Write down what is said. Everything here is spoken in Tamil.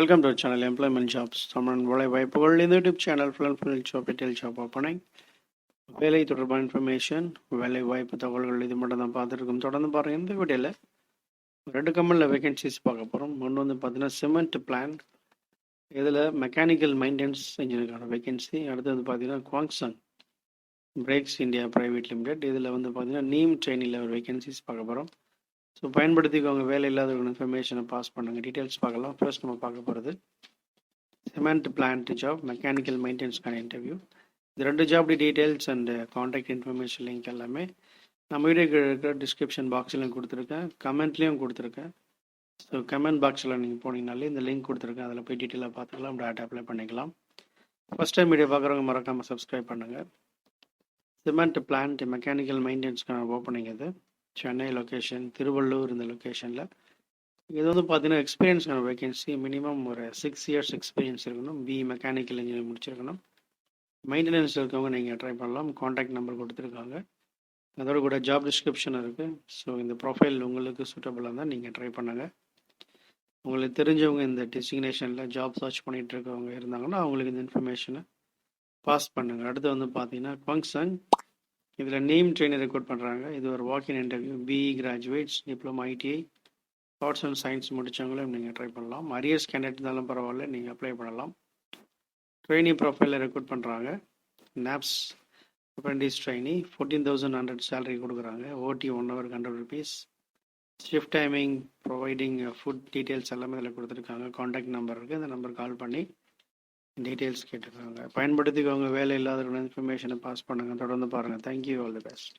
Welcome to our channel Employment Jobs. Tamil வேலை வாய்ப்புகள் இந்த YouTube channel full job detail job opening வேலை தொடர்பான இன்ஃபர்மேஷன் வேலை வாய்ப்பு தகவல்கள் இது மட்டும் தான் பார்த்துருக்கோம். தொடர்ந்து பாருங்கள். இந்த வீடியோவில் 2 கம்பெனியில் வேகன்சிஸ் பார்க்க போகிறோம். ஒன்று வந்து பார்த்தீங்கன்னா சிமெண்ட் பிளான்ட், இதில் மெக்கானிக்கல் மெயின்டெனன்ஸ் இன்ஜினியருக்கான வேகன்சி. அடுத்து வந்து பார்த்தீங்கன்னா குவாங்சங் பிரேக்ஸ் இந்தியா பிரைவேட் லிமிடெட், இதில் வந்து பார்த்தீங்கன்னா நீம் ட்ரெயினில் ஒரு வேகன்சிஸ் பார்க்க போகிறோம். ஸோ பயன்படுத்திக்கோங்க. வேலை இல்லாத இன்ஃபர்மேஷனை பாஸ் பண்ணுங்கள். டீட்டெயில்ஸ் பார்க்கலாம். ஃபர்ஸ்ட் நம்ம பார்க்க போகிறது சிமெண்ட் பிளான்ட் ஜாப், மெக்கானிக்கல் மெயின்டெனன்ஸ்க்கான இன்டர்வியூ. இந்த 2 job details and contact information link எல்லாமே நம்ம வீடியோக்கு இருக்கிற டிஸ்கிரிப்ஷன் பாக்ஸ்லையும் கொடுத்துருக்கேன், கமெண்ட்லேயும் கொடுத்துருக்கேன். ஸோ கமெண்ட் பாக்ஸில் நீங்கள் போனீங்கனாலே இந்த லிங்க் கொடுத்துருக்கேன், அதில் போய் டீட்டெயிலாக பார்த்துக்கலாம், டேட்டா அப்ளை பண்ணிக்கலாம். ஃபஸ்ட் டைம் வீடியோ பார்க்குறவங்க மறக்காமல் சப்ஸ்கிரைப் பண்ணுங்கள். சிமெண்ட் பிளான்ட் மெக்கானிக்கல் மெயின்டெனன்ஸ்க்கான ஓப்பனிங் இது. சென்னை லொக்கேஷன், திருவள்ளூர் இந்த லொக்கேஷனில். இது வந்து பார்த்தீங்கன்னா எக்ஸ்பீரியன்ஸ்க்கான வேகன்சி. மினிமம் ஒரு 6 இயர்ஸ் எக்ஸ்பீரியன்ஸ் இருக்கணும். மெக்கானிக்கல் இன்ஜினியர் முடிச்சிருக்கணும். மெயின்டெனன்ஸ் இருக்கவங்க நீங்கள் ட்ரை பண்ணலாம். காண்டாக்ட் நம்பர் கொடுத்துருக்காங்க, அதோட கூட ஜாப் டிஸ்கிரிப்ஷன் இருக்குது. ஸோ இந்த ப்ரொஃபைல் உங்களுக்கு சூட்டபுளாக இருந்தால் நீங்கள் ட்ரை பண்ணுங்கள். உங்களுக்கு தெரிஞ்சவங்க இந்த டெசிக்னேஷனில் ஜாப் சர்ச் பண்ணிகிட்டு இருக்கவங்க இருந்தாங்கன்னா அவங்களுக்கு இந்த இன்ஃபர்மேஷனை பாஸ் பண்ணுங்கள். அடுத்து வந்து பார்த்தீங்கன்னா குவாங்சங், இதில் நேம் ட்ரெயினர் ரெக்ரூட் பண்ணுறாங்க. இது ஒரு walk in interview. BE graduates, diploma, ITI, arts and science முடித்தவங்களும் நீங்கள் ட்ரை பண்ணலாம். அரியர்ஸ் கேண்டிடேட் இருந்தாலும் பரவாயில்ல, நீங்கள் அப்ளை பண்ணலாம். ட்ரெயினி ப்ரொஃபைலில் ரெக்ரூட் பண்ணுறாங்க. நாப்ஸ் அப்ரெண்டிஸ் ட்ரெயினி, 14,100 சேலரி கொடுக்குறாங்க. ஓடி 1 ஹவருக்கு 100 rupees. Shift timing, providing food details எல்லாமே இதில் கொடுத்துருக்காங்க. காண்டாக்ட் நம்பர் இருக்குது, இந்த நம்பர் கால் பண்ணி டீட்டெயில்ஸ் கேட்டுருக்காங்க. பயன்படுத்திக்கவங்க. வேலை இல்லாத இன்ஃபர்மேஷனை பாஸ் பண்ணுங்கள். தொடர்ந்து பாருங்கள். Thank you, all the best.